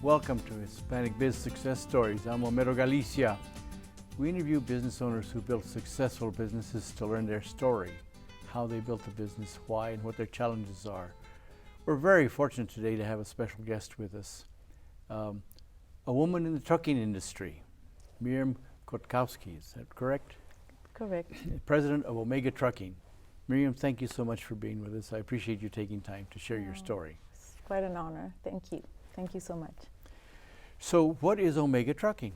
Welcome to Hispanic Biz Success Stories. I'm Homero Galicia. We interview business owners who built successful businesses to learn their story, how they built the business, why, and what their challenges are. We're very fortunate today to have a special guest with us, a woman in the trucking industry, Miriam Kotkowski. Is that correct? Correct. President of Omega Trucking. Miriam, thank you so much for being with us. I appreciate you taking time to share your story. It's quite an honor. Thank you. Thank you so much. So what is Omega Trucking?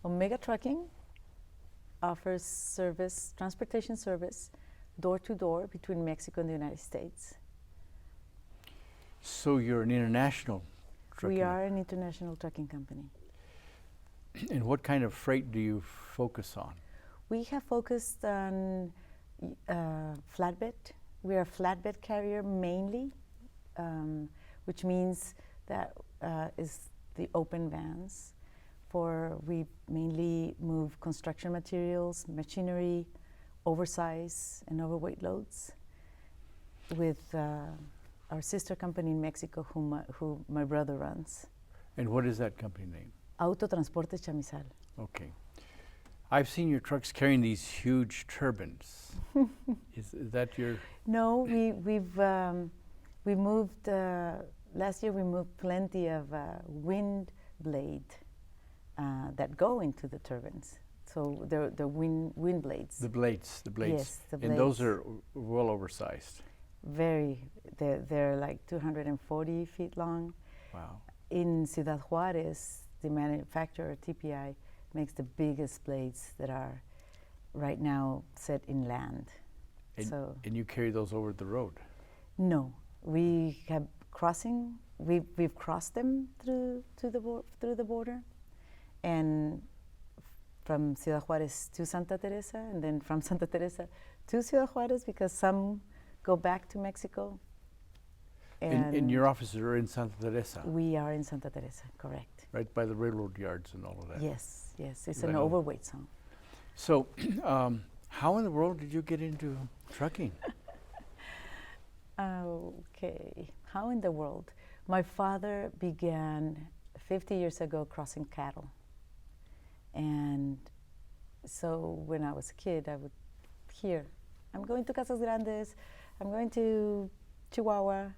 Omega Trucking offers service, transportation service, door to door between Mexico and the United States. So you're an international trucking. We are an international trucking company. And what kind of freight do you focus on? We have focused on flatbed. We are a flatbed carrier mainly, which means that is the open vans. We mainly move construction materials, machinery, oversize and overweight loads with our sister company in Mexico who my brother runs. And what is that company name? Autotransporte Chamizal. Okay. I've seen your trucks carrying these huge turbines. Is that your? No, we moved last year. We moved plenty of wind blade that go into the turbines. So they're wind blades. The blades. Yes, the blades. And those are well oversized. Very. They're like 240 feet long. Wow. In Ciudad Juarez, the manufacturer TPI makes the biggest blades that are right now set in land. And you carry those over the road? No, we have crossing. We've crossed them through the border, and from Ciudad Juarez to Santa Teresa, and then from Santa Teresa to Ciudad Juarez, because some go back to Mexico. And your offices are in Santa Teresa? We are in Santa Teresa, correct. Right by the railroad yards and all of that? Yes, yes, it's an overweight zone. So, how in the world did you get into trucking? Okay, how in the world? My father began 50 years ago crossing cattle. And so when I was a kid, I would hear, I'm going to Casas Grandes, I'm going to Chihuahua,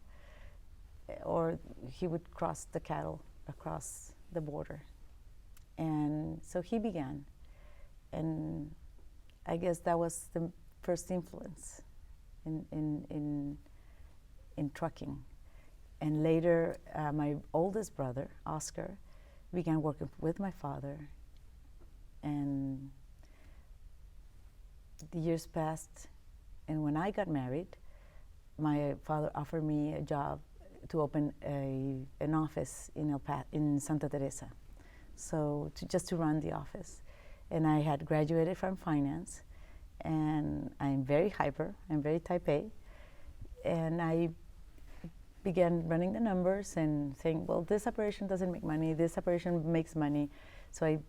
or he would cross the cattle across the border. And so he began. And I guess that was the first influence in trucking. And later, my oldest brother, Oscar, began working with my father. And the years passed, and when I got married, my father offered me a job to open an office in Santa Teresa, so just to run the office. And I had graduated from finance, and I'm very hyper, I'm very type A, and I began running the numbers and saying, well, this operation doesn't make money, this operation makes money. So I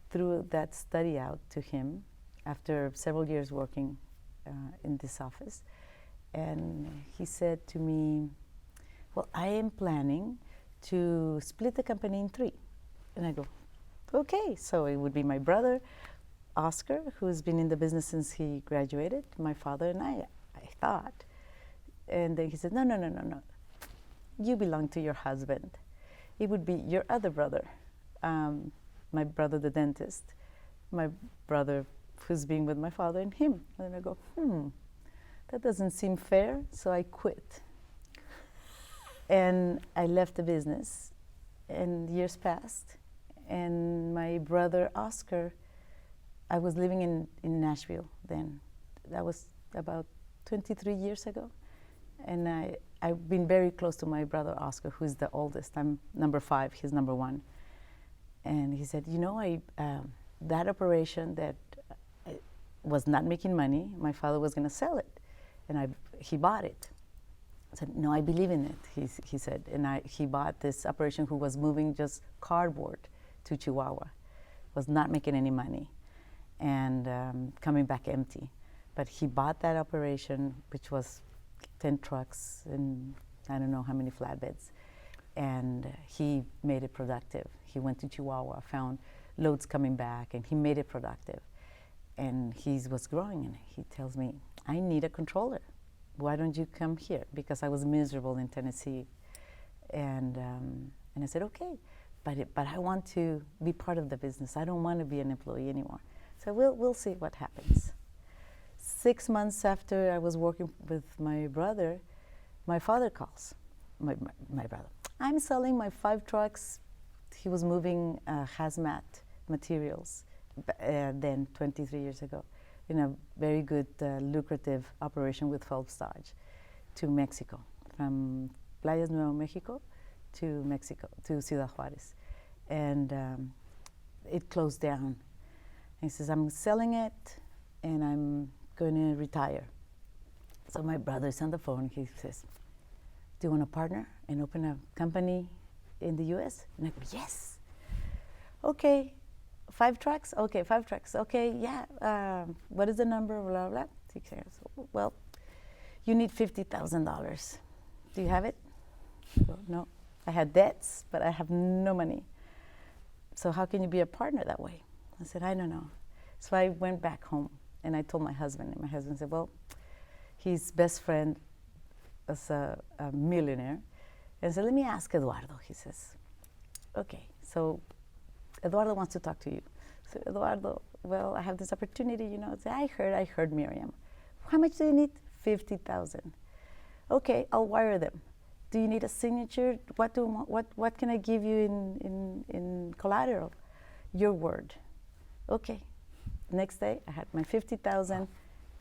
threw that study out to him after several years working in this office. And he said to me, well, I am planning to split the company in 3. And I go, okay. So it would be my brother, Oscar, who's been in the business since he graduated, my father and I thought. And then he said, no. You belong to your husband. It would be your other brother, my brother the dentist, my brother who's been with my father, and him. And I go, that doesn't seem fair, so I quit. And I left the business, and years passed, and my brother Oscar, I was living in Nashville then. That was about 23 years ago. And I've been very close to my brother Oscar, who's the oldest. I'm number 5, he's number 1. And he said, you know, that operation that was not making money, my father was going to sell it. And he bought it. I said, no, I believe in it, he said. And he bought this operation who was moving just cardboard to Chihuahua, was not making any money, and coming back empty. But he bought that operation, which was 10 trucks and I don't know how many flatbeds. and he made it productive. He went to Chihuahua, found loads coming back, and he made it productive. And he was growing, and he tells me, I need a controller. Why don't you come here? Because I was miserable in Tennessee. And I said, okay, but I want to be part of the business. I don't want to be an employee anymore. So we'll see what happens. 6 months after I was working with my brother, my father calls, my brother. I'm selling my 5 trucks. He was moving hazmat materials then 23 years ago in a very good, lucrative operation with Phelps Dodge to Mexico, from Playas Nuevo Mexico to Mexico, to Ciudad Juarez. And it closed down. He says, I'm selling it and I'm going to retire. So my brother's on the phone. He says, do you want to partner and open a company in the US? And I go, yes. Okay, 5 trucks? Okay, 5 trucks. Okay, yeah. What is the number? Blah, blah. Well, you need $50,000. Do you have it? Well, no. I had debts, but I have no money. So how can you be a partner that way? I said, I don't know. So I went back home and I told my husband, and my husband said, well, his best friend is a millionaire. And I said, let me ask Eduardo. He says, okay, so Eduardo wants to talk to you. So Eduardo, well, I have this opportunity, you know. So I heard Miriam. How much do you need? 50,000. Okay, I'll wire them. Do you need a signature? What can I give you in collateral? Your word. Okay. Next day, I had my 50,000,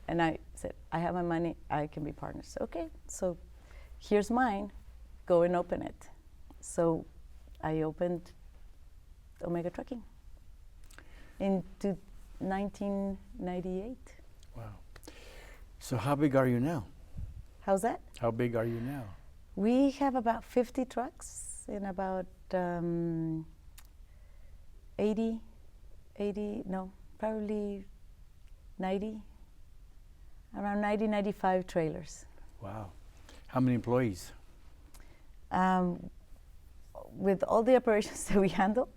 and I said, I have my money. I can be partners. Okay. So here's mine. Go and open it. So I opened Omega Trucking in 1998. Wow. So how big are you now? How's that? How big are you now? We have about 50 trucks and about probably 90, around 90, 95 trailers. Wow. How many employees? With all the operations that we handle,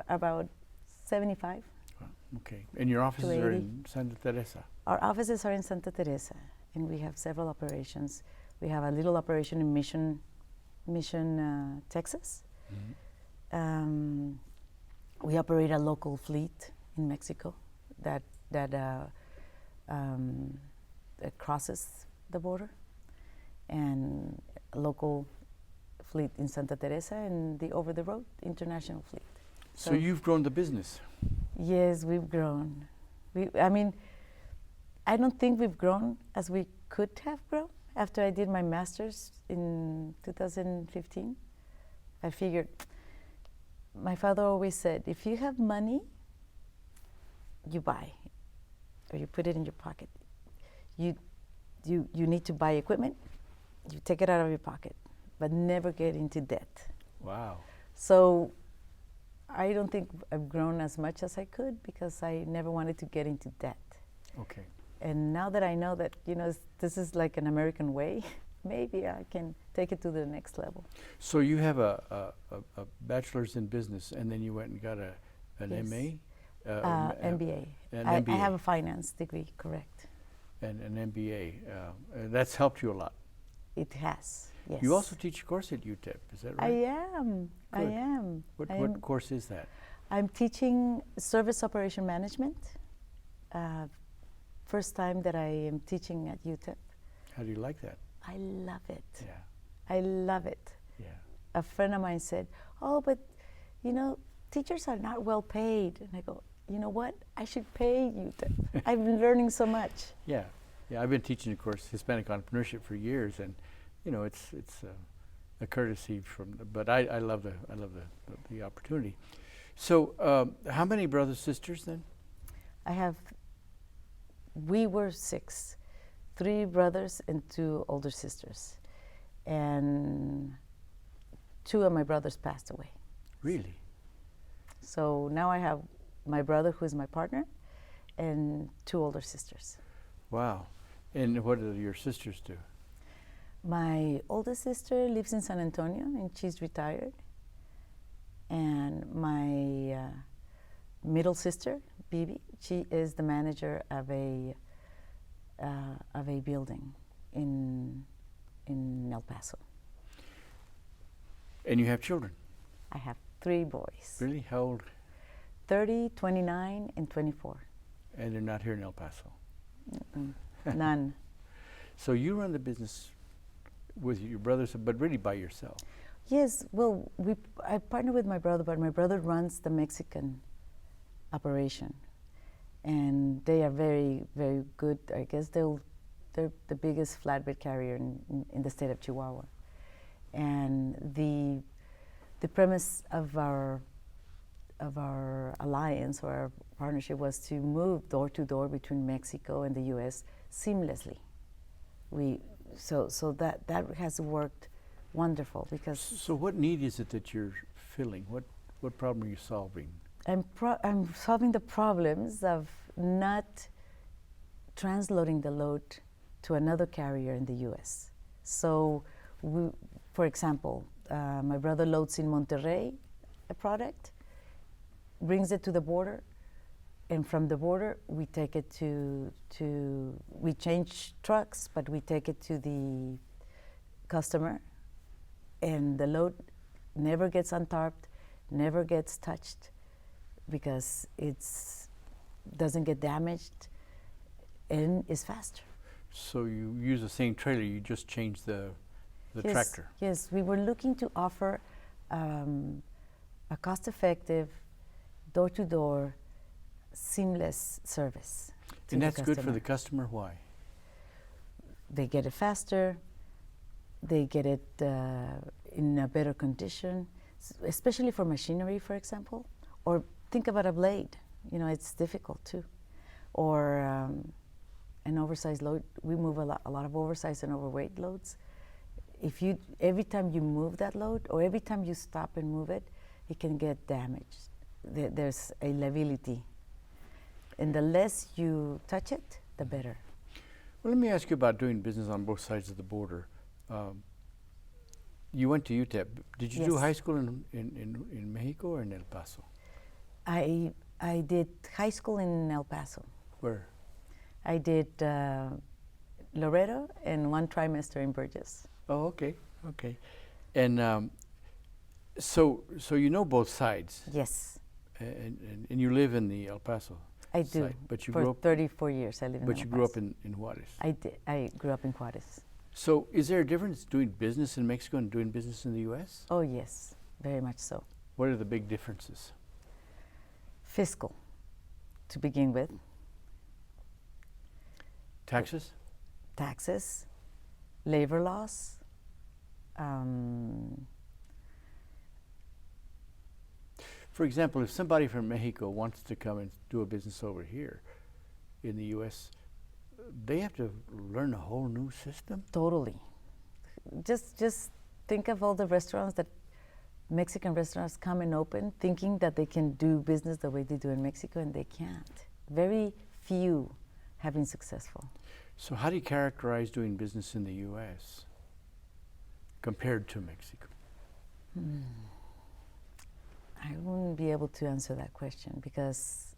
about 75. Wow. Okay. And your offices are in Santa Teresa? Our offices are in Santa Teresa, and we have several operations. We have a little operation in Mission, Texas. Mm-hmm. We operate a local fleet in Mexico that crosses the border, and a local fleet in Santa Teresa, and the over-the-road international fleet. So you've grown the business. Yes, we've grown. I don't think we've grown as we could have grown. After I did my master's in 2015, I figured, my father always said, if you have money, you buy, or you put it in your pocket. You need to buy equipment, you take it out of your pocket, but never get into debt. Wow. So I don't think I've grown as much as I could because I never wanted to get into debt. Okay. And now that I know that, this is like an American way, maybe I can take it to the next level. So you have a bachelor's in business, and then you went and got an Yes. MA? MBA. An I MBA. have a finance degree, correct. And an MBA. That's helped you a lot. It has, yes. You also teach a course at UTEP, is that right? I am. What course is that? I'm teaching service operation management. First time that I am teaching at UTEP. How do you like that? I love it. Yeah. I love it. Yeah. A friend of mine said, oh, but teachers are not well paid. And I go, you know what? I should pay UTEP. I've been learning so much. Yeah. Yeah, I've been teaching, of course, Hispanic entrepreneurship for years, and it's a courtesy but I love the opportunity. So, how many brothers, sisters then? We were 6, 3 brothers and 2 older sisters, and 2 of my brothers passed away. Really? So now I have my brother, who is my partner, and 2 older sisters. Wow. And what do your sisters do? My oldest sister lives in San Antonio, and she's retired. And my middle sister, Bibi, she is the manager of a building in El Paso. And you have children? I have 3 boys. Really? How old? 30, 29, and 24. And they're not here in El Paso? None. So you run the business with your brothers, but really by yourself? Yes, well, I partner with my brother, but my brother runs the Mexican operation. And they are very, very good. I guess they're the biggest flatbed carrier in the state of Chihuahua. And the premise of our alliance or our partnership was to move door to door between Mexico and the U.S. seamlessly. So that has worked wonderful because. So what need is it that you're filling? What problem are you solving? I'm solving the problems of not transloading the load to another carrier in the U.S. So, for example, my brother loads in Monterrey a product, brings it to the border, and from the border we take it we change trucks, but we take it to the customer, and the load never gets untarped, never gets touched, because it doesn't get damaged and is faster. So you use the same trailer, you just change the Yes, tractor. yes, we were looking to offer a cost-effective, door-to-door, seamless service. And that's good for the customer. Why? They get it faster, they get it in a better condition, especially for machinery, for example. Or think about a blade, it's difficult too. Or an oversized load. We move a lot of oversized and overweight loads. Every time you move that load, or every time you stop and move it, it can get damaged. There's a liability. And the less you touch it, the better. Well, let me ask you about doing business on both sides of the border. You went to UTEP. Did you do high school in Mexico or in El Paso? I did high school in El Paso. Where? I did Loreto and 1 trimester in Burgess. Oh, okay. And so you know both sides. Yes. And you live in the El Paso I do. side, but you For grew up 34 years I live in El But Paso. you grew up in Juarez. I did. I grew up in Juarez. So is there a difference doing business in Mexico and doing business in the U.S.? Oh, yes, very much so. What are the big differences? Fiscal, to begin with. Taxes? Taxes, labor laws, For example, if somebody from Mexico wants to come and do a business over here in the U.S., they have to learn a whole new system? Totally. Just think of all the restaurants that Mexican restaurants come and open thinking that they can do business the way they do in Mexico, and they can't. Very few have been successful. So how do you characterize doing business in the U.S. compared to Mexico? I wouldn't be able to answer that question because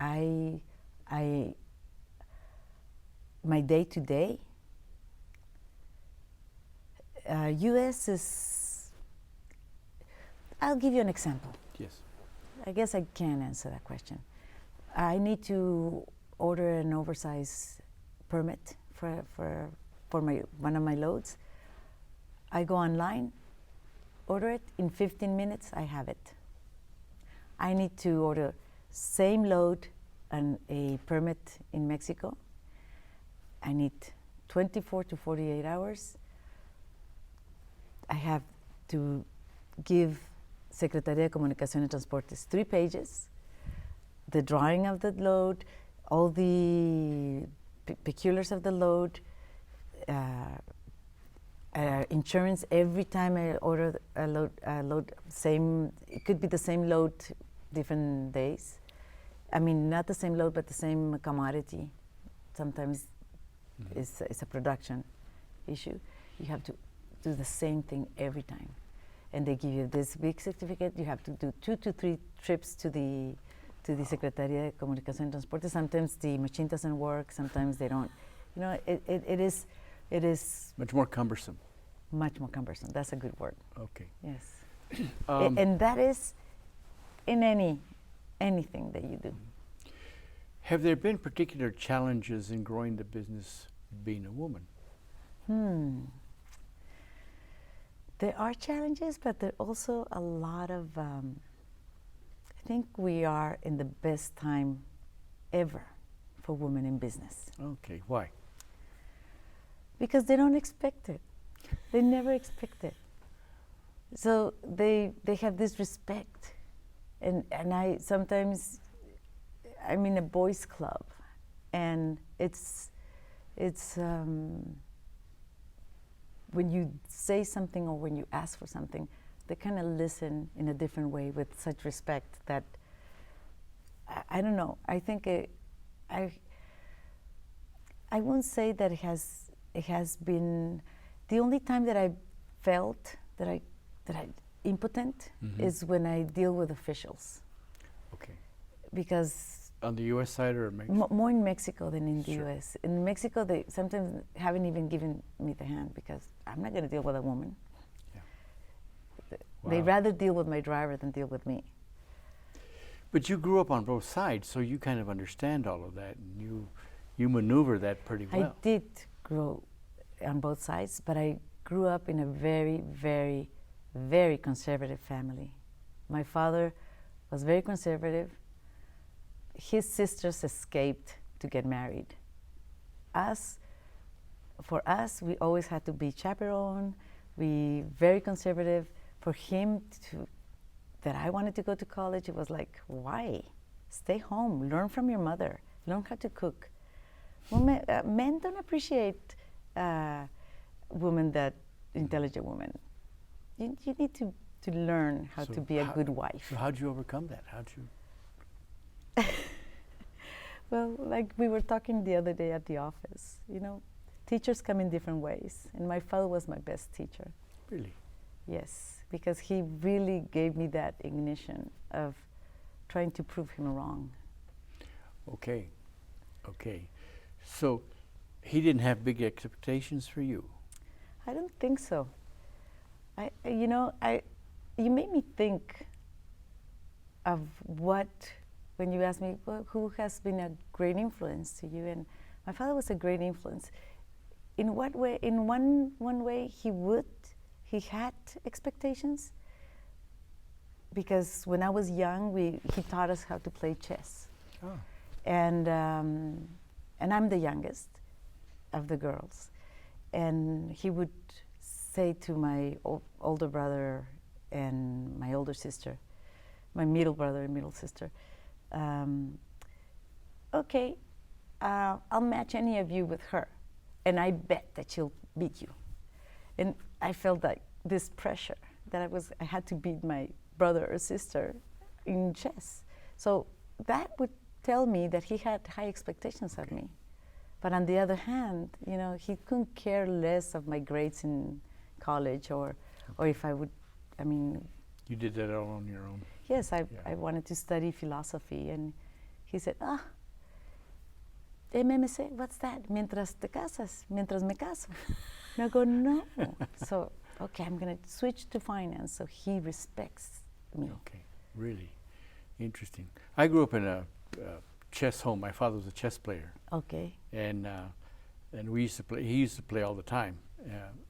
my day-to-day, U.S. is, I'll give you an example. Yes. I guess I can answer that question. I need to order an oversize permit for one of my loads. I go online, order it, in 15 minutes I have it. I need to order same load and a permit in Mexico. I need 24 to 48 hours. I have to give Secretaría de Comunicación y Transportes 3 pages, the drawing of the load, all the peculiars of the load, insurance every time I order a load, same, it could be the same load, different days. I mean, not the same load, but the same commodity. Sometimes it's a production issue. You have to do the same thing every time. And they give you this big certificate. You have to do 2 to 3 trips to the Secretaría de Comunicación y Transporte. Sometimes the machine doesn't work. Sometimes they don't. You know, it is Much more cumbersome. much more cumbersome. That's a good word. Okay. Yes. And that is in anything that you do. Have there been particular challenges in growing the business being a woman? There are challenges, but there are also a lot of, I think we are in the best time ever for women in business. Okay, why? Because they don't expect it. They never expect it. So they have this respect. And I sometimes, I'm in a boys' club, and it's when you say something or when you ask for something, they kind of listen in a different way with such respect that I don't know. I think I won't say that it has been the only time that I felt that I impotent is when I deal with officials. Okay. Because on the U.S. side or Mexico? More in Mexico than in the Sure. U.S. In Mexico, they sometimes haven't even given me the hand because I'm not going to deal with a woman. Yeah. They Wow. rather deal with my driver than deal with me. But you grew up on both sides, so you kind of understand all of that, and you maneuver that pretty well. I did grow on both sides, but I grew up in a very, very, very conservative family. My father was very conservative. His sisters escaped to get married. For us, we always had to be chaperone. We very conservative. For him that I wanted to go to college, it was like, why? Stay home, learn from your mother, learn how to cook. Men don't appreciate intelligent women. You need to learn how to be a good wife. So how'd you overcome that? How'd you? Well, like we were talking the other day at the office, you know, teachers come in different ways, and my father was my best teacher. Really? Yes, because he really gave me that ignition of trying to prove him wrong. Okay. So he didn't have big expectations for you? I don't think so. You made me think of what, when you asked me, well, who has been a great influence to you? And my father was a great influence. In what way? In one way, he had expectations. Because when I was young, he taught us how to play chess. Oh. And I'm the youngest of the girls. And he would say to my older brother and my older sister, my middle brother and middle sister, okay, I'll match any of you with her, and I bet that she'll beat you. And I felt like this pressure that I had to beat my brother or sister in chess. So that would tell me that he had high expectations of me. But on the other hand, you know, he couldn't care less of my grades in college or if I would, I mean. You did that all on your own? Yes, I wanted to study philosophy, and he said, MMC, what's that? Mientras te casas, mientras me caso. And I go, no. So, okay, I'm going to switch to finance, so he respects me. Okay, really interesting. I grew up in a chess home. My father was a chess player. Okay. And we used to play. He used to play all the time.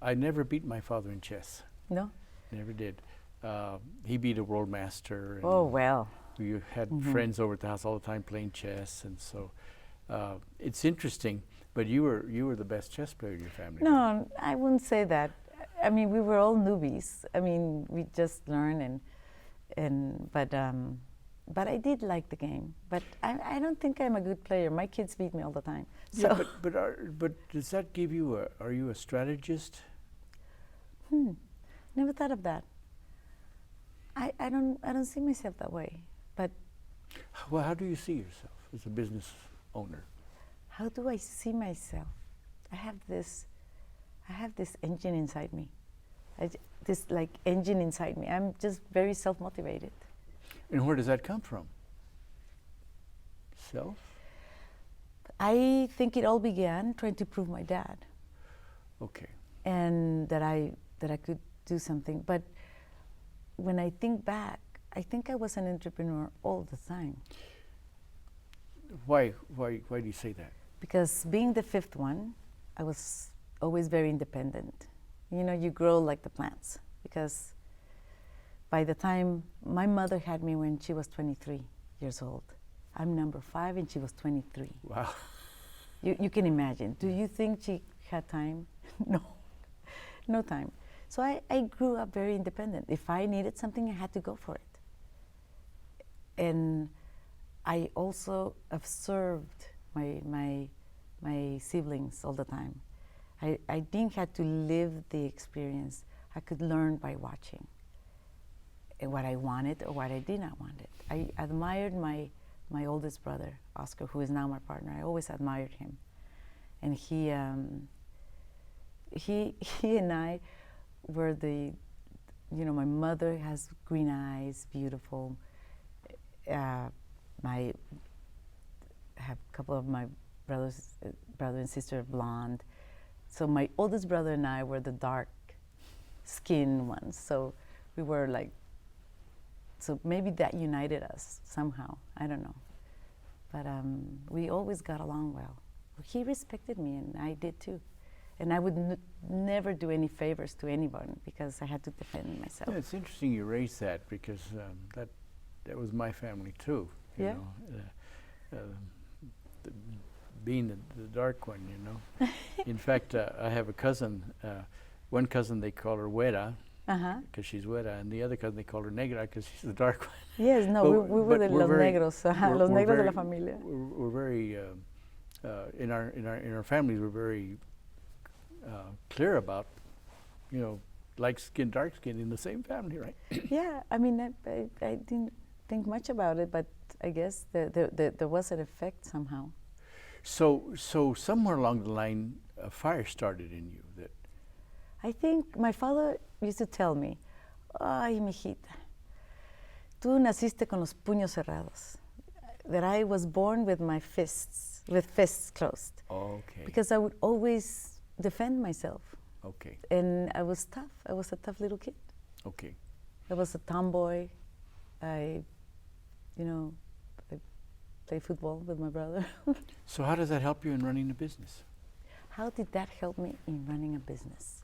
I never beat my father in chess. No? Never did. He beat a world master. And oh, well. We had friends over at the house all the time playing chess, and so it's interesting. But you were the best chess player in your family. No, right? I wouldn't say that. I mean, we were all newbies. I mean, we just learned, but I did like the game. But I don't think I'm a good player. My kids beat me all the time. So. Yeah, but does that give you are you a strategist? Never thought of that. I don't see myself that way. But. Well, how do you see yourself as a business owner? How do I see myself? I I have this engine inside me. This like engine inside me. I'm just very self-motivated. And where does that come from? Self? I think it all began trying to prove my dad. Okay. And that I could do something. But when I think back, I think I was an entrepreneur all the time. Why do you say that? Because being the fifth one, I was always very independent. You know, you grow like the plants. Because by the time my mother had me when she was 23 years old, I'm number 5 and she was 23. Wow. You can imagine. Do you think she had time? No, no time. So I grew up very independent. If I needed something, I had to go for it. And I also observed my siblings all the time. I didn't have to live the experience. I could learn by watching what I wanted or what I did not want it. I admired my oldest brother, Oscar, who is now my partner. I always admired him. And he and I were my mother has green eyes, beautiful. I have a couple of my brother and sister blonde. So my oldest brother and I were the dark skin ones. So we were like, so maybe that united us somehow. I don't know. But we always got along well. He respected me and I did too. And I would never do any favors to anyone because I had to defend myself. Yeah, it's interesting you raised that because that was my family too. You Yeah. know, being the dark one, you know. In fact, I have a cousin. One cousin they call her Güera because she's Güera, and the other cousin they call her Negra because she's the dark one. Yes, no, we were the los negros, los negros de la familia. We're very in our families. We're very clear about, you know, light skin, dark skin in the same family, right? Yeah, I mean, I didn't think much about it, but I guess there was an effect somehow. So somewhere along the line, a fire started in you. That I think my father used to tell me, "Ay, mijita, tú naciste con los puños cerrados." That I was born with my fists closed. Okay. Because I would always defend myself. Okay. And I was tough. I was a tough little kid. Okay. I was a tomboy. I play football with my brother. So how does that help you in running a business? How did that help me in running a business?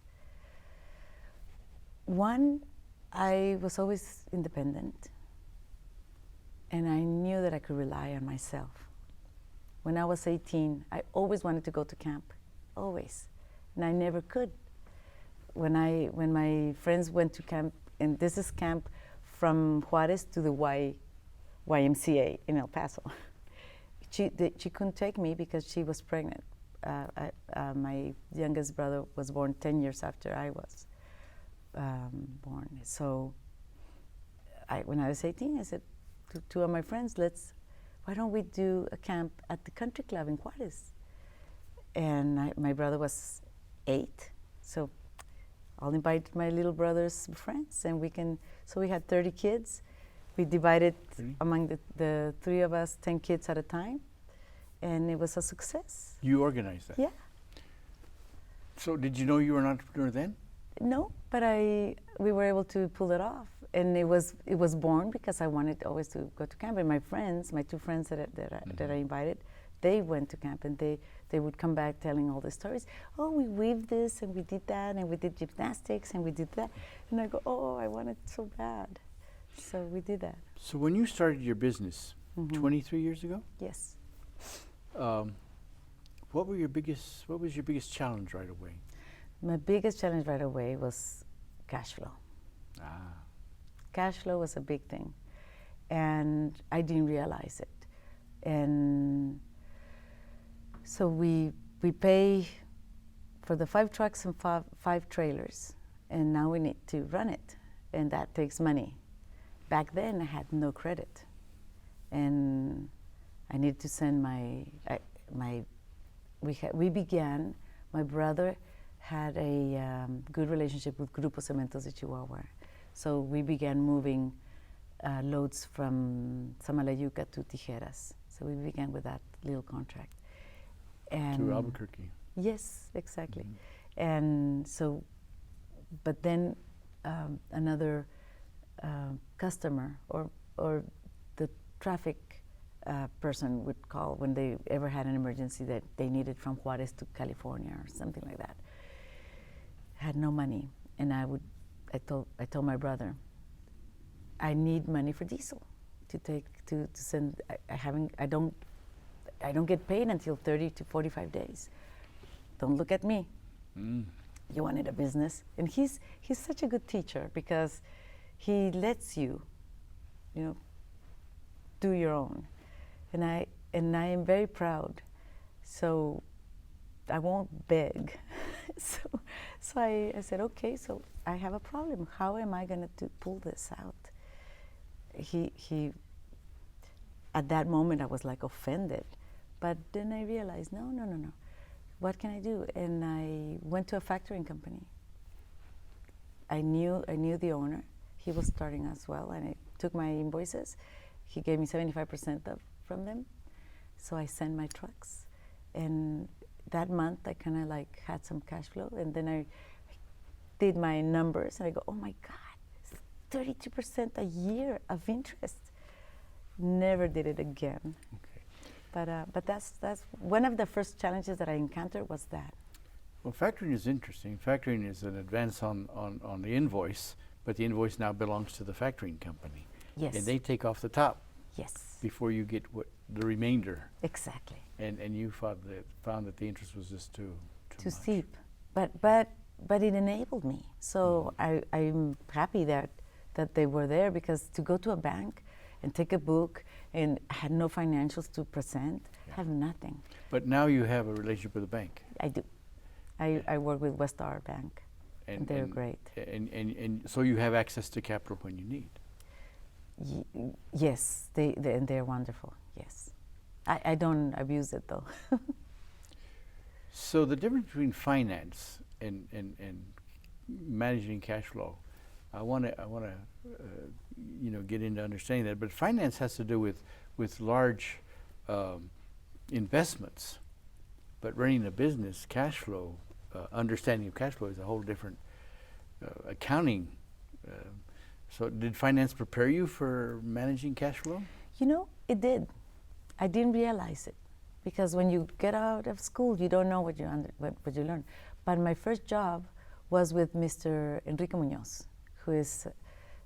One, I was always independent, and I knew that I could rely on myself. When I was 18, I always wanted to go to camp, always, and I never could. When my friends went to camp, and this is camp from Juarez to the YMCA in El Paso. She couldn't take me because she was pregnant. My youngest brother was born 10 years after I was born. So when I was 18, I said to two of my friends, why don't we do a camp at the country club in Juarez? And my brother was 8, so I'll invite my little brother's friends, and so we had 30 kids. We divided among the 3 of us 10 kids at a time, and it was a success. You organized that? Yeah. So did you know you were an entrepreneur then? No, but we were able to pull it off, and it was born because I wanted always to go to camp. And my friends, my 2 friends that I invited, they went to camp, and they would come back telling all the stories. Oh, we weaved this, and we did that, and we did gymnastics, and we did that. And I go, oh, I want it so bad. So we did that. So when you started your business 23 years ago? Yes. What was your biggest challenge right away? My biggest challenge right away was cash flow. Ah. Cash flow was a big thing, and I didn't realize it. And so we pay for the 5 trucks and 5 trailers, and now we need to run it, and that takes money. Back then, I had no credit, and I needed to send my brother had a good relationship with Grupo Cementos de Chihuahua. So we began moving loads from Samalayuca to Tijeras. So we began with that little contract. And To Albuquerque. yes, exactly. And so, but then another customer or the traffic person would call when they ever had an emergency that they needed from Juarez to California or something like that. Had no money, and I told my brother, I need money for diesel to send. I don't get paid until 30 to 45 days. Don't look at me. You wanted a business, and he's such a good teacher because he lets you, do your own, and I am very proud. So I won't beg. so I said, okay, so I have a problem. How am I going to pull this out? He at that moment I was like offended, but then I realized, no. What can I do? And I went to a factoring company. I knew the owner. He was starting as well, and I took my invoices. He gave me 75% from them. So I sent my trucks, and that month I kind of like had some cash flow, and then I did my numbers, and I go, oh my God, 32% a year of interest. Never did it again. Okay. But that's one of the first challenges that I encountered was that. Well, factoring is interesting. Factoring is an advance on the invoice, but the invoice now belongs to the factoring company. Yes. And they take off the top. Yes. Before you get the remainder. Exactly. And you found that the interest was just too much. Steep. But it enabled me. So I'm happy that they were there, because to go to a bank and take a book and had no financials to present, have nothing. But now you have a relationship with the bank. I do. I work with Westar Bank, and they're great. And so you have access to capital when you need. Yes, and they're wonderful. Yes, I don't abuse it though. So the difference between finance and managing cash flow, I want to get into understanding that. But finance has to do with large investments. But running a business, cash flow, understanding of cash flow is a whole different accounting. So did finance prepare you for managing cash flow? It did. I didn't realize it, because when you get out of school, you don't know what you learn. But my first job was with Mr. Enrique Muñoz, who is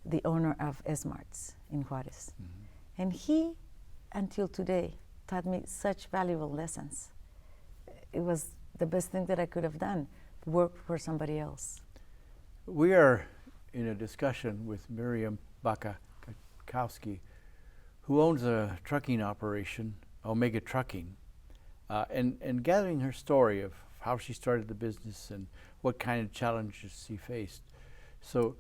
the owner of S-Marts in Juarez. Mm-hmm. And he, until today, taught me such valuable lessons. It was the best thing that I could have done, work for somebody else. We are in a discussion with Miriam Baca Kotkowski, who owns a trucking operation, Omega Trucking, and gathering her story of how she started the business and what kind of challenges she faced. So,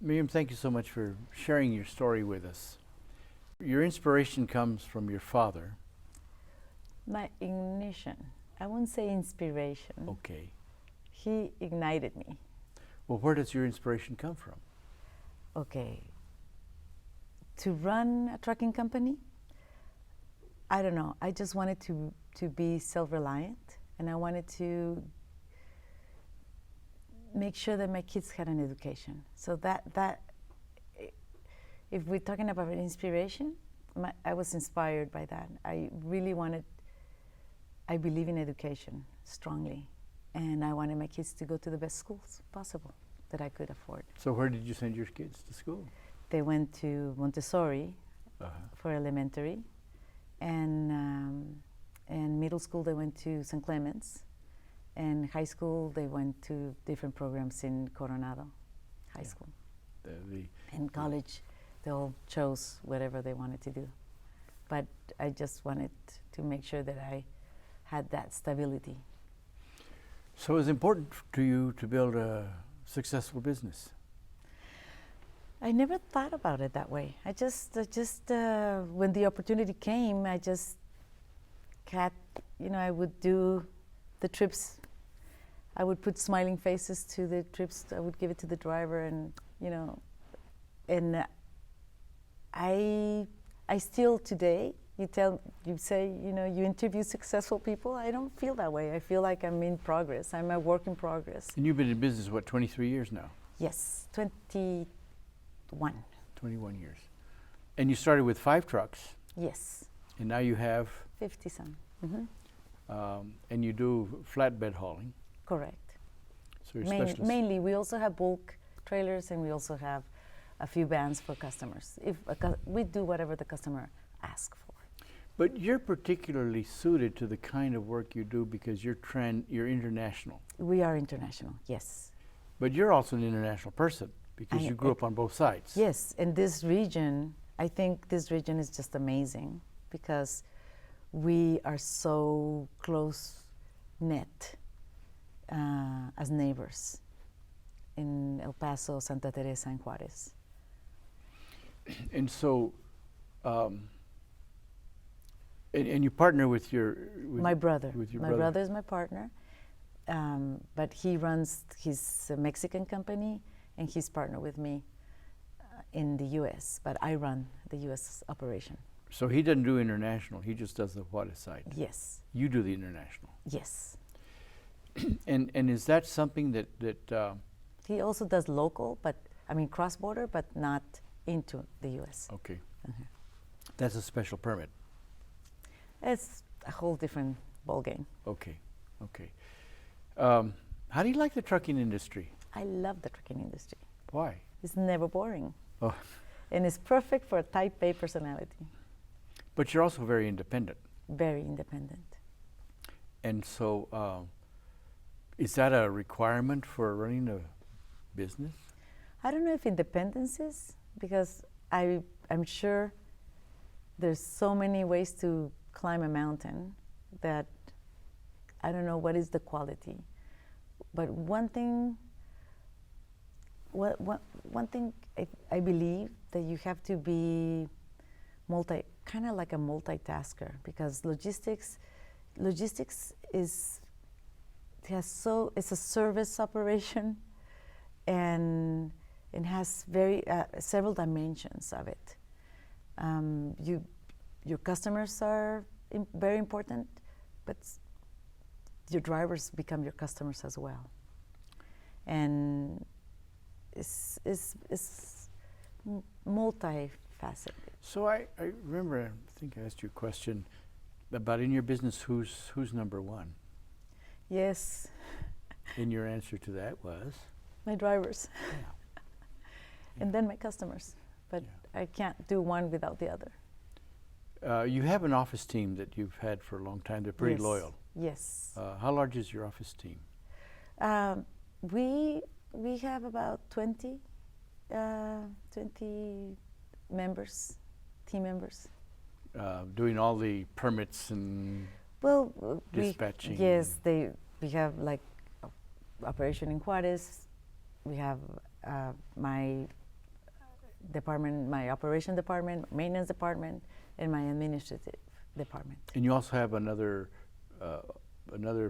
Miriam, thank you so much for sharing your story with us. Your inspiration comes from your father. My ignition. I wouldn't say inspiration. Okay. He ignited me. Well, where does your inspiration come from? Okay. To run a trucking company, I don't know. I just wanted to be self-reliant, and I wanted to make sure that my kids had an education. So that if we're talking about inspiration, I was inspired by that. I believe in education strongly, and I wanted my kids to go to the best schools possible that I could afford. So where did you send your kids to school? They went to Montessori for elementary, and middle school they went to St. Clements, and high school they went to different programs in Coronado High School. And college, they all chose whatever they wanted to do. But I just wanted to make sure that I had that stability. So it was important to you to build a successful business? I never thought about it that way. I just when the opportunity came, I just had, I would do the trips I would put smiling faces to the trips. I would give it to the driver, and and I still today. You say, you interview successful people. I don't feel that way. I feel like I'm in progress. I'm a work in progress. And you've been in business, 23 years now? Yes, 21. 21 years. And you started with 5 trucks. Yes. And now you have? 50 some. And you do flatbed hauling. Correct. So you're specialist. Mainly, we also have bulk trailers, and we also have a few vans for customers. We do whatever the customer asks for. But you're particularly suited to the kind of work you do because you're international. We are international, yes. But you're also an international person because you grew up on both sides. Yes, and this region, I think this region is just amazing because we are so close-knit as neighbors in El Paso, Santa Teresa, and Juarez. And so, and you partner with my brother. With your my brother is my partner, but he runs his Mexican company, and he's partnered with me in the U.S. But I run the U.S. operation. So he doesn't do international; he just does the Juarez side. Yes. You do the international. Yes. And is that something that he also does local, but cross-border, but not into the U.S. Okay. That's a special permit. It's a whole different ballgame. Okay. How do you like the trucking industry? I love the trucking industry. Why? It's never boring. Oh. And it's perfect for a type A personality. But you're also very independent. Very independent. And so, is that a requirement for running a business? I don't know if independence is, because I'm sure there's so many ways to climb a mountain that I don't know what is the quality. But one thing I believe that you have to be kind of like a multitasker, because logistics it's a service operation, and it has several dimensions of it. Your customers are very important, but your drivers become your customers as well. And it's multifaceted. So I remember, I think I asked you a question about in your business, who's number one? Yes. And your answer to that was? My drivers. Yeah. And then my customers. But I can't do one without the other. You have an office team that you've had for a long time. They're pretty loyal. Yes. How large is your office team? We have about 20 members, team members. Doing all the permits and dispatching? We have like operation in Juarez. We have my department, my operation department, maintenance department, and my administrative department. And you also have another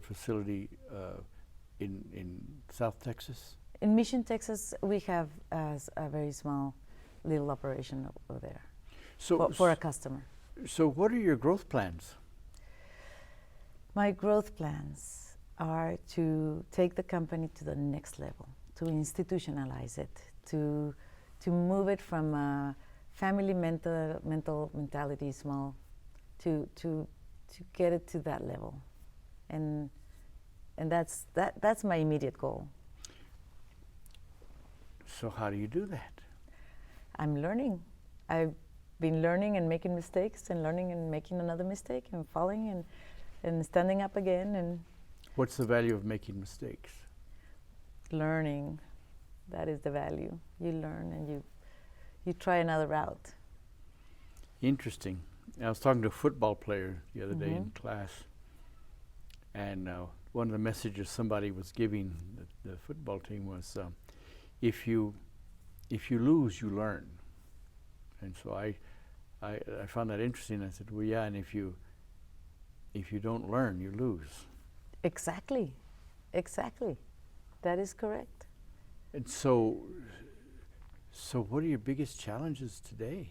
facility in South Texas? In Mission, Texas, we have a very small little operation over there for a customer. So what are your growth plans? My growth plans are to take the company to the next level, to institutionalize it, to move it from a family mental mentality, small, to get it to that level, and that's my immediate goal. So how do you do that? I'm learning. I've been learning and making mistakes, and learning and making another mistake, and falling and standing up again. And what's the value of making mistakes? Learning. That is the value. You learn and you try another route. Interesting. I was talking to a football player the other day in class, and one of the messages somebody was giving the football team was, if you lose, you learn. And so I found that interesting. I said, well, yeah, and if you don't learn, you lose. Exactly. Exactly. That is correct. And so what are your biggest challenges today?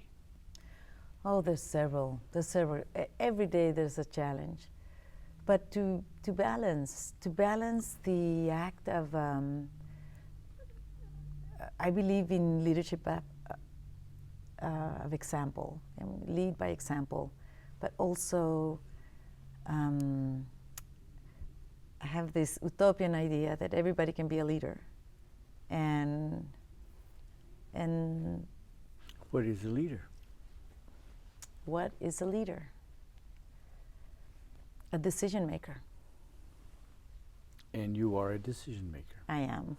Oh, there's several. There's several. Every day there's a challenge. But to balance the act of, I believe in leadership of example, and lead by example, but also I have this utopian idea that everybody can be a leader, and What is a leader? what is a leader? A decision maker. And you are a decision maker. I am.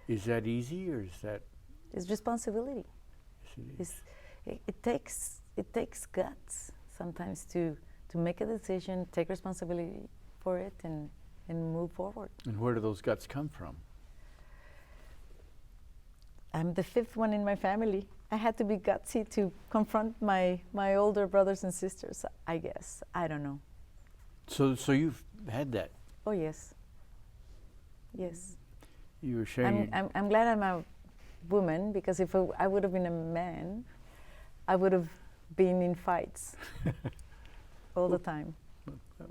Is that easy, or is that? It's responsibility. Yes, it is. It takes guts sometimes to make a decision, take responsibility for it, and move forward. And where do those guts come from? I'm the fifth one in my family. I had to be gutsy to confront my older brothers and sisters, I guess. I don't know. So you've had that. Oh, yes. Yes. You were sharing. I'm glad I'm a woman, because if I would have been a man, I would have been in fights all the time.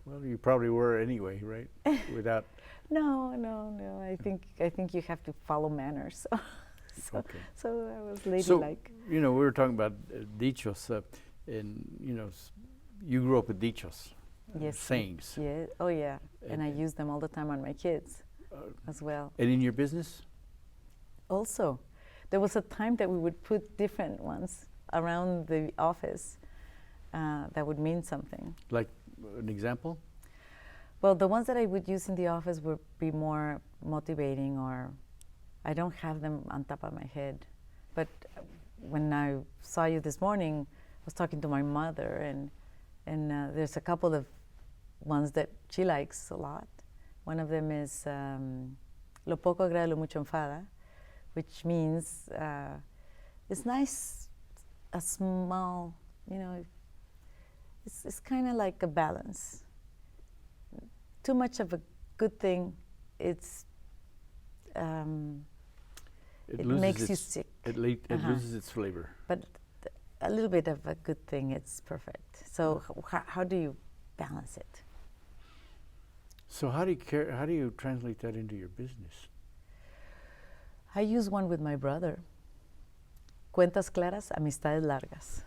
Well, you probably were anyway, right? Without. No. I think you have to follow manners. Okay. So I was ladylike. So, we were talking about dichos, and you grew up with dichos, Yes. sayings. Yeah. Oh, yeah. And I And- use them all the time on my kids as well. And in your business? Also, there was a time that we would put different ones around the office that would mean something. Like an example? Well, the ones that I would use in the office would be more motivating, or I don't have them on top of my head. But when I saw you this morning, I was talking to my mother, and there's a couple of ones that she likes a lot. One of them is lo poco agrada, lo mucho enfada, which means it's nice, a small, it's kind of like a balance. Too much of a good thing, it makes you sick. It loses its flavor. But a little bit of a good thing, it's perfect. So how do you balance it? So how do you translate that into your business? I use one with my brother. Cuentas claras, amistades largas.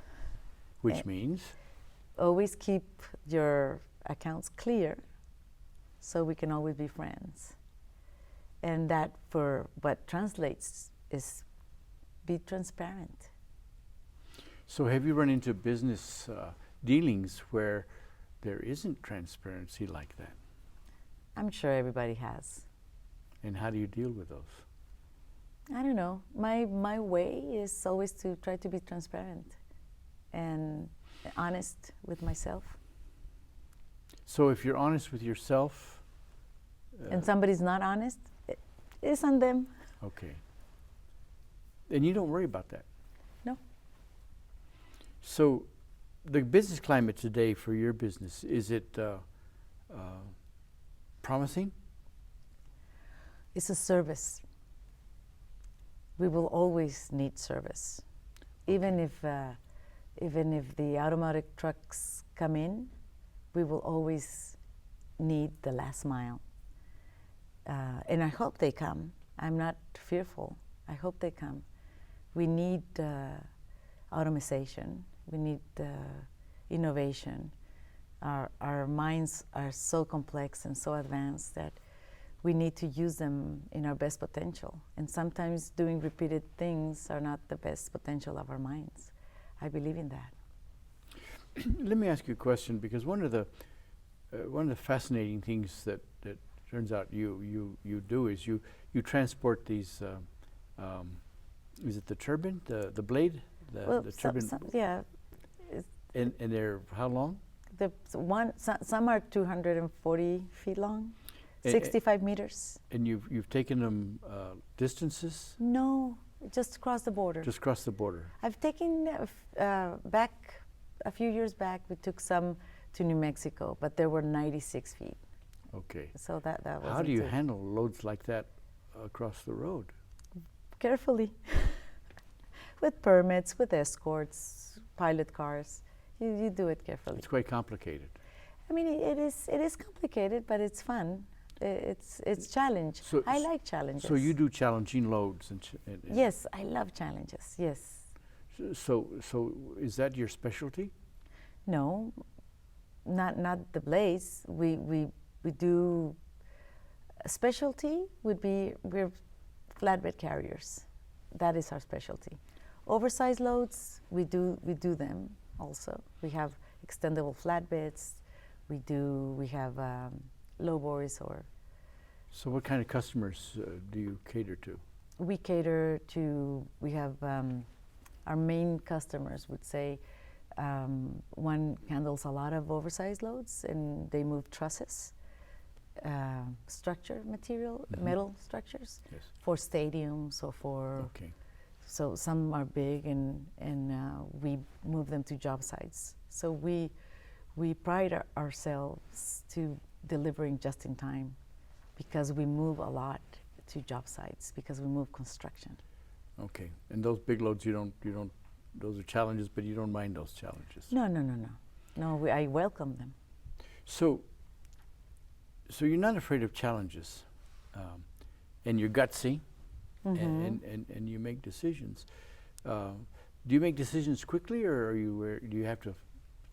Which means? Always keep your accounts clear so we can always be friends. And that, for what translates, is be transparent. So have you run into business dealings where there isn't transparency like that? I'm sure everybody has. And how do you deal with those? I don't know. My way is always to try to be transparent and honest with myself. So if you're honest with yourself... and somebody's not honest, it's on them. Okay. And you don't worry about that? No. So the business climate today for your business, is it promising? It's a service. We will always need service. Even if the automatic trucks come in, we will always need the last mile. And I hope they come. I'm not fearful. I hope they come. We need automation. We need innovation. Our minds are so complex and so advanced that we need to use them in our best potential. And sometimes doing repeated things are not the best potential of our minds. I believe in that. Let me ask you a question, because one of the fascinating things that turns out you do is you transport these. Is it the turbine, the blade, the turbine? Yeah. And they're how long? Some are 240 feet long, 65 meters. And you've taken them distances? No, just across the border. Just across the border. I've taken back a few years back. We took some to New Mexico, but they were 96 feet. Okay. So that was. How do you handle loads like that across the road? Carefully, with permits, with escorts, pilot cars. You do it carefully. It's quite complicated. I mean, it is complicated, but it's fun. It's challenge. So, I like challenges. So you do challenging loads and yes, I love challenges. Yes. So is that your specialty? No, not the blaze. We do. A specialty would be we're flatbed carriers. That is our specialty. Oversized loads, we do them also. We have extendable flatbeds. We have low boys or. So what kind of customers do you cater to? We cater to. We have our main customers would say one handles a lot of oversized loads and they move trusses, structure material, metal structures for stadiums or for. Okay. So some are big and we move them to job sites. So we pride ourselves to delivering just in time because we move a lot to job sites because we move construction. Okay. And those big loads you don't those are challenges, but you don't mind those challenges. No. No, I welcome them. So you're not afraid of challenges, and you're gutsy, and you make decisions. Do you make decisions quickly, or do you have to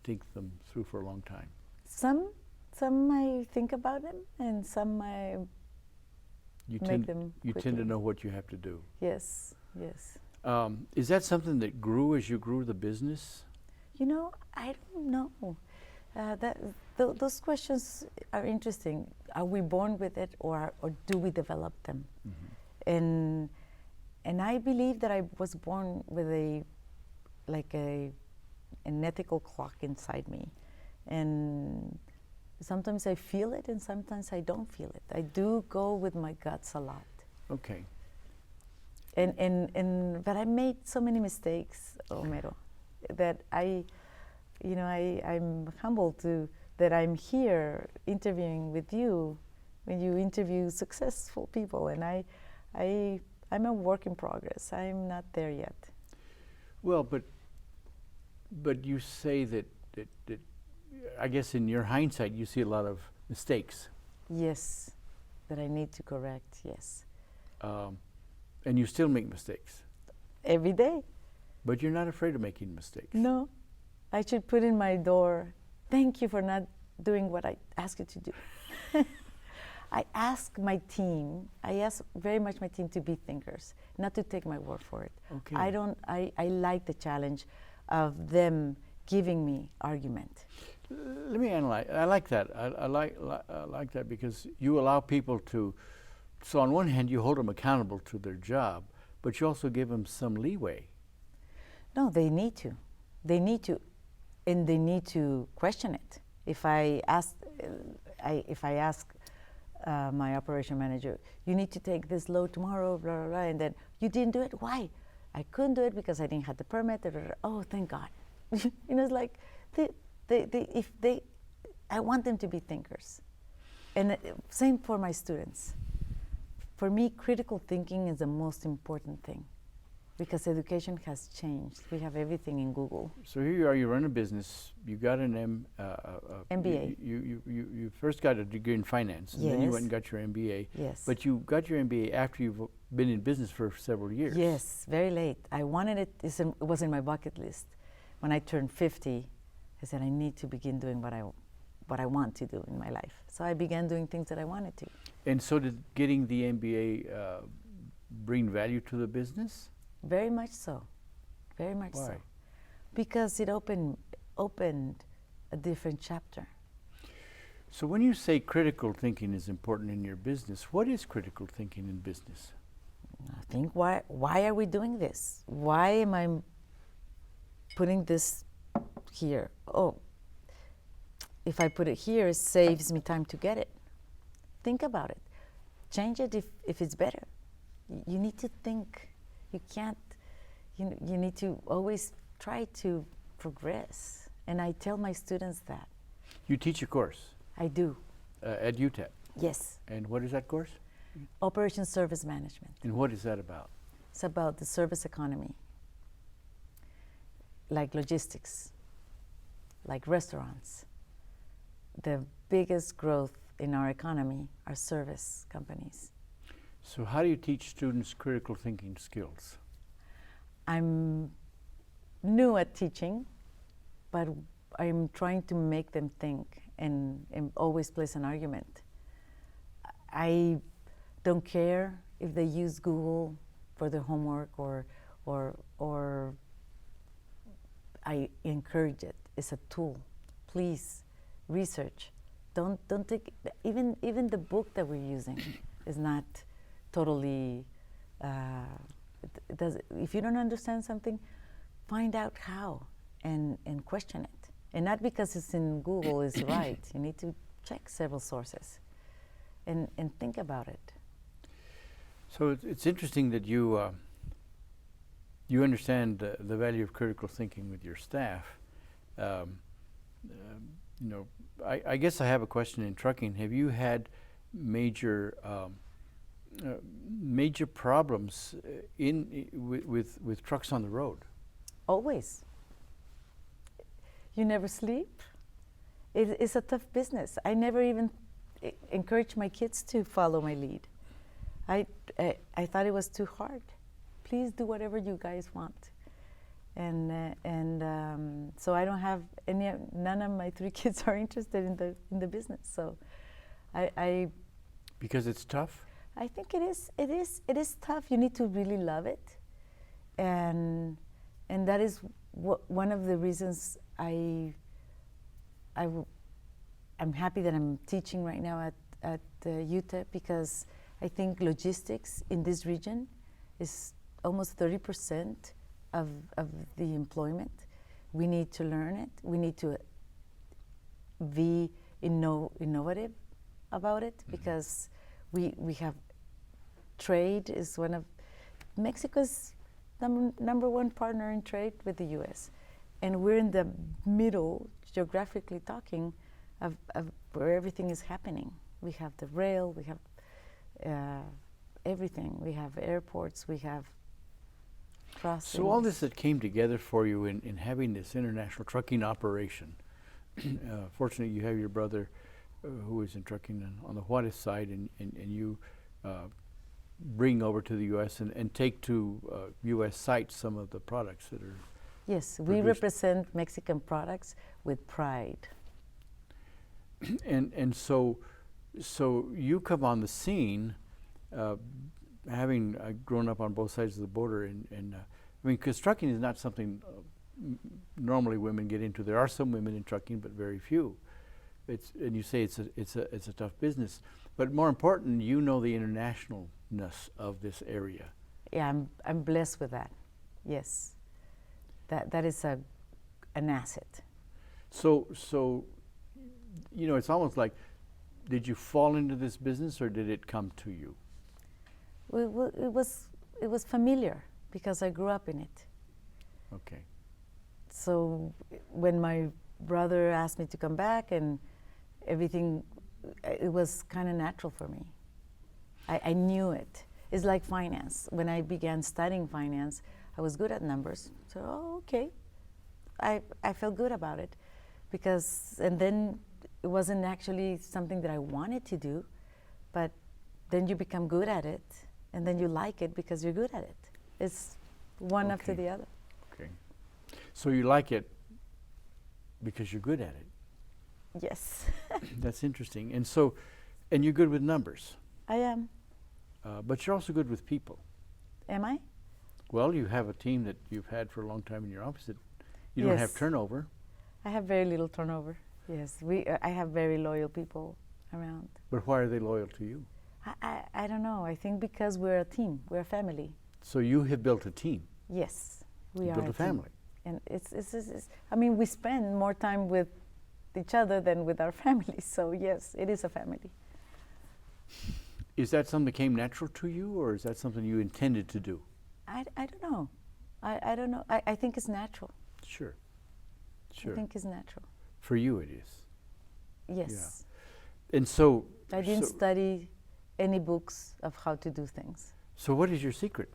think them through for a long time? Some I think about them, and some I make them quickly. You tend to know what you have to do. Yes. Is that something that grew as you grew the business? You know, I don't know. Those questions are interesting. Are we born with it, or do we develop them? And I believe that I was born with an ethical clock inside me, and sometimes I feel it, and sometimes I don't feel it. I do go with my guts a lot. Okay. But I made so many mistakes, Homero, that I'm humbled that I'm here interviewing with you when you interview successful people, and I'm a work in progress. I'm not there yet. Well, but you say that I guess in your hindsight you see a lot of mistakes. Yes, that I need to correct. Yes. And you still make mistakes. Every day. But you're not afraid of making mistakes. No. I should put in my door, thank you for not doing what I asked you to do. I ask very much my team to be thinkers, not to take my word for it. Okay. I like the challenge of them giving me argument. Let me analyze. I like that. I like that because you allow people to. So on one hand, you hold them accountable to their job, but you also give them some leeway. No, they need to. And they need to question it. If I ask my operation manager, you need to take this load tomorrow, blah, blah, blah, and then you didn't do it. Why? I couldn't do it because I didn't have the permit. Blah, blah, blah. Oh, thank God. It's like I want them to be thinkers, and same for my students. For me, critical thinking is the most important thing because education has changed. We have everything in Google. So here you are, you run a business, you got an MBA. You first got a degree in finance, and then you went and got your MBA. Yes. But you got your MBA after you've been in business for several years. Yes, very late. I wanted it, it was in my bucket list. When I turned 50, I said, I need to begin doing what I want to do in my life. So I began doing things that I wanted to. And so did getting the MBA bring value to the business? Very much so. Very much so. Why? Because it opened a different chapter. So when you say critical thinking is important in your business, what is critical thinking in business? I think why are we doing this? Why am I putting this here? Oh, if I put it here, it saves me time to get it. Think about it. Change it if it's better. You need to think. You can't, you need to always try to progress. And I tell my students that. You teach a course. I do. at UTEP. Yes, And what is that course? Operation Service Management. And what is that about? It's about the service economy, like logistics, like restaurants. The biggest growth in our economy are service companies. So how do you teach students critical thinking skills? I'm new at teaching, but I'm trying to make them think and always place an argument. I don't care if they use Google for their homework or I encourage it. It's a tool. Please research. Don't take even the book that we're using is not totally. It does. If you don't understand something, find out how and question it. And not because it's in Google is right. You need to check several sources and think about it. So it's interesting that you you understand the value of critical thinking with your staff. You know, I guess I have a question in trucking. Have you had major major problems with trucks on the road? Always. You never sleep. It's a tough business. I never even encourage my kids to follow my lead. I thought it was too hard. Please do whatever you guys want. And so I don't have none of my 3 kids are interested in the business. So I Because it's tough? I think it is tough. You need to really love it, and that is one of the reasons I'm happy that I'm teaching right now at UTEP, because I think logistics in this region is almost 30% of the employment. We need to learn it. We need to be innovative about it, because we have trade is one of Mexico's number 1 partner in trade with the U.S. And we're in the middle, geographically talking, of where everything is happening. We have the rail, we have everything. We have airports, we have crossings. So all this that came together for you in having this international trucking operation, fortunately you have your brother who is in trucking on the Juarez side, and you bring over to the U.S. and take to U.S. sites some of the products that are Yes, we produced. represent Mexican products with pride. And so you come on the scene, having grown up on both sides of the border, and I mean, because trucking is not something normally women get into. There are some women in trucking, but very few. And you say it's a tough business, but more important, you know the internationalness of this area. Yeah, I'm blessed with that. Yes, that is an asset. So you know, it's almost like, did you fall into this business or did it come to you? Well, it was familiar because I grew up in it. Okay. So when my brother asked me to come back and everything, it was kind of natural for me. I knew it. It's like finance. When I began studying finance, I was good at numbers. So, okay. I felt good about it, and then it wasn't actually something that I wanted to do, but then you become good at it, and then you like it because you're good at it. It's one after the other. Okay. So you like it because you're good at it. Yes. That's interesting. And you're good with numbers. I am. But you're also good with people. Am I? Well, you have a team that you've had for a long time in your office that you don't have turnover. I have very little turnover. Yes, I have very loyal people around. But why are they loyal to you? I don't know. I think because we're a team. We're a family. So you have built a team. Yes, we You are built a family. And it's I mean, we spend more time with each other than with our families. So yes, it is a family. Is that something that came natural to you, or is that something you intended to do? I don't know. I don't know. I think it's natural. Sure. Sure. I think it's natural. For you it is. Yes. And so I didn't so, study any books of how to do things. so what is your secret?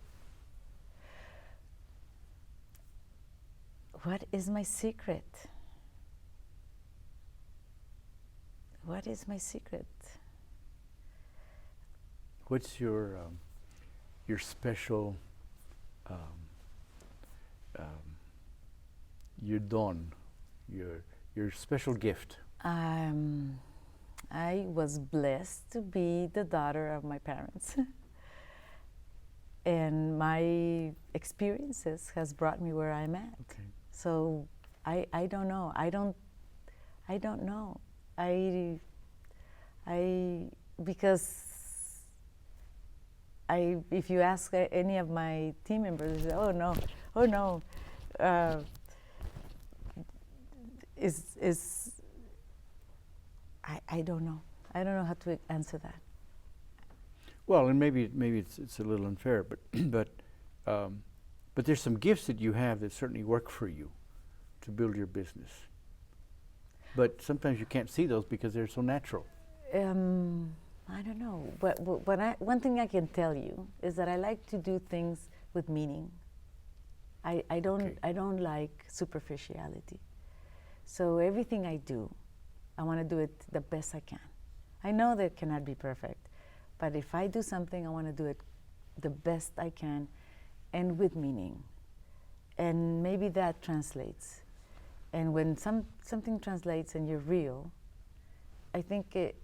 What is my secret? What is my secret? What's your special your don, your special gift? I was blessed to be the daughter of my parents. And my experiences has brought me where I'm at. Okay. So I don't know. I don't know. Because if you ask any of my team members, they say, oh no, I don't know. I don't know how to answer that. Well, and maybe it's a little unfair, but but there's some gifts that you have that certainly work for you to build your business. But sometimes you can't see those because they're so natural. I don't know. But one thing I can tell you is that I like to do things with meaning. I don't like superficiality. So everything I do, I want to do it the best I can. I know that it cannot be perfect, but if I do something, I want to do it the best I can and with meaning. And maybe that translates. And when something translates and you're real, I think it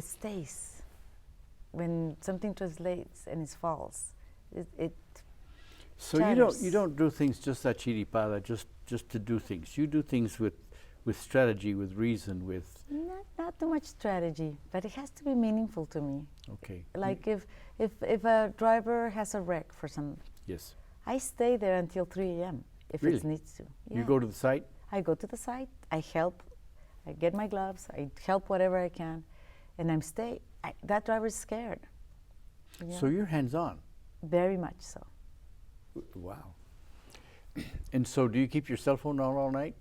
stays. When something translates and is false, it So shatters. you don't do things just a chiripada, just to do things. You do things with strategy, with reason, with. Not too much strategy, but it has to be meaningful to me. Okay. Like if a driver has a wreck for some, Yes. I stay there until 3 a.m. if Really? it needs to. You Yeah. go to the site. I go to the site. I help. I get my gloves. I help whatever I can, and I'm stay. That driver's scared. So you're hands-on. Very much so. Wow. And so, do you keep your cell phone on all night?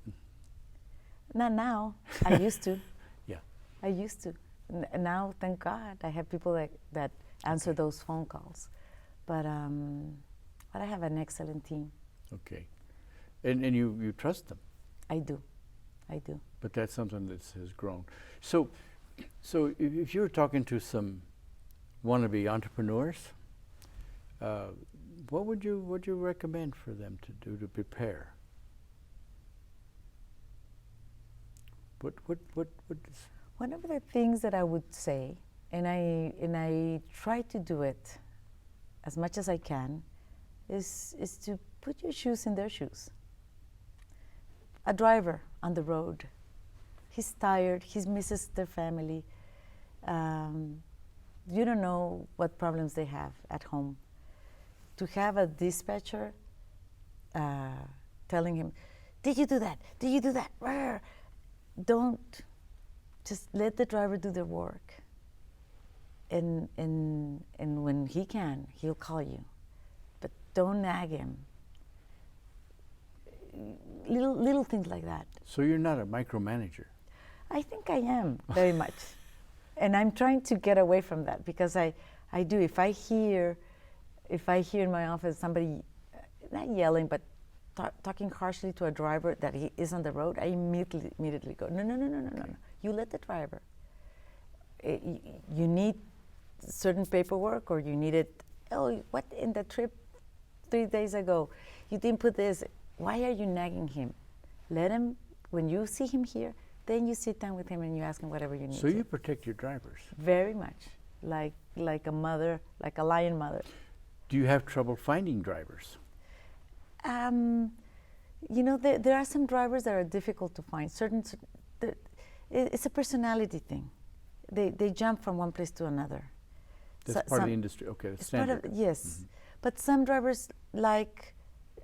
Not now. I used to. Yeah. I used to. Now, thank God, I have people that answer those phone calls. But I have an excellent team. Okay. And you trust them. I do. But that's something that has grown. So if you were talking to some wannabe entrepreneurs, what would you recommend for them to do to prepare? What is? One of the things that I would say, and I try to do it as much as I can, is to put your shoes in their shoes. A driver on the road, he's tired, he misses their family. You don't know what problems they have at home. To have a dispatcher telling him, did you do that? Did you do that? Rrr. Don't, just let the driver do their work. And when he can, he'll call you. But don't nag him. Little things like that. So you're not a micromanager. I think I am very much. And I'm trying to get away from that because I do. If I hear in my office somebody not yelling but talking harshly to a driver that he is on the road, I immediately go, no. You let the driver. You need certain paperwork, or you need it. Oh, what in the trip 3 days ago? You didn't put this. Why are you nagging him? Let him. When you see him here, then you sit down with him and you ask him whatever you need. So you protect your drivers. Very much, like a mother, like a lion mother. Do you have trouble finding drivers? You know, there are some drivers that are difficult to find. It's a personality thing. They jump from one place to another. That's part of the industry. Okay, that's standard. Yes, Mm-hmm. but some drivers like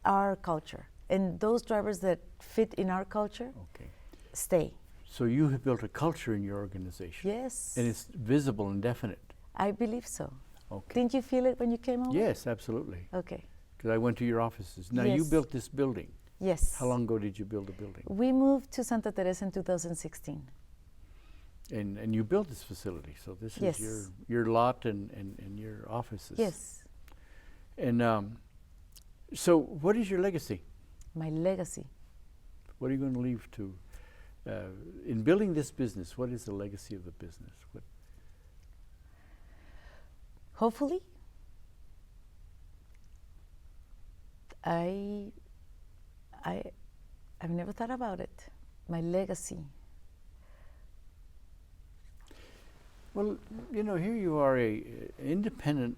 our culture, and those drivers that fit in our culture stay. So you have built a culture in your organization. Yes. And it's visible and definite. I believe so. Okay. Didn't you feel it when you came over? Yes, absolutely. Okay. Because I went to your offices. Now you Yes. built this building. Yes. How long ago did you build the building? We moved to Santa Teresa in 2016. And you built this facility, so this Yes. is your lot and your offices. Yes, And so what is your legacy? my legacy. What are you going to leave to, in building this business, what is the legacy of the business? What? Hopefully, I've never thought about it. My legacy. Well, you know, here you are, a independent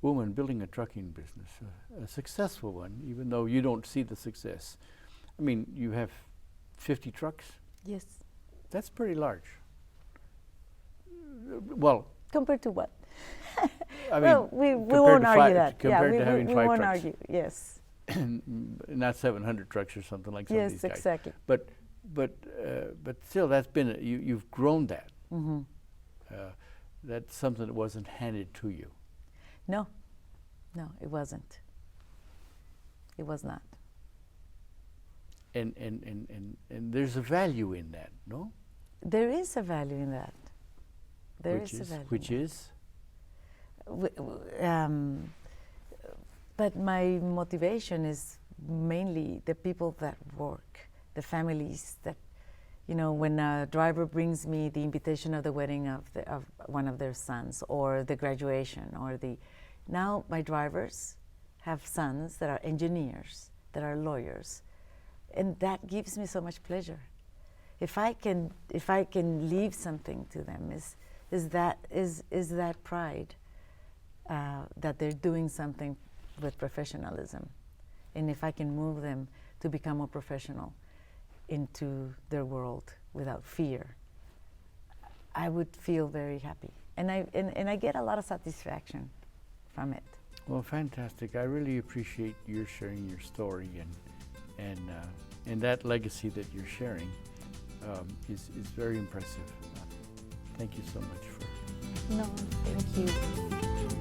woman building a trucking business, a successful one, even though you don't see the success. I mean, you have 50 trucks. Yes. That's pretty large. Well, Compared to what? I mean, well, we compared won't to argue five- that. Yeah, compared we, to having we five won't trucks. argue. Yes. not 700 trucks or something like some of these Yes, guys. exactly. But still, that's been you've grown that. Mm-hmm. That's something that wasn't handed to you. No, it wasn't. It was not. And there's a value in that, no? There is a value in that. There is a value. Which is? But my motivation is mainly the people that work, the families that, you know, when a driver brings me the invitation of the wedding of one of their sons, or the graduation, or now my drivers have sons that are engineers, that are lawyers, and that gives me so much pleasure. If I can leave something to them, is that pride that they're doing something with professionalism, and if I can move them to become more professional into their world without fear, I would feel very happy, and I get a lot of satisfaction from it. Well, fantastic. I really appreciate your sharing your story and that legacy that you're sharing is very impressive. Thank you so much for. No, thank you.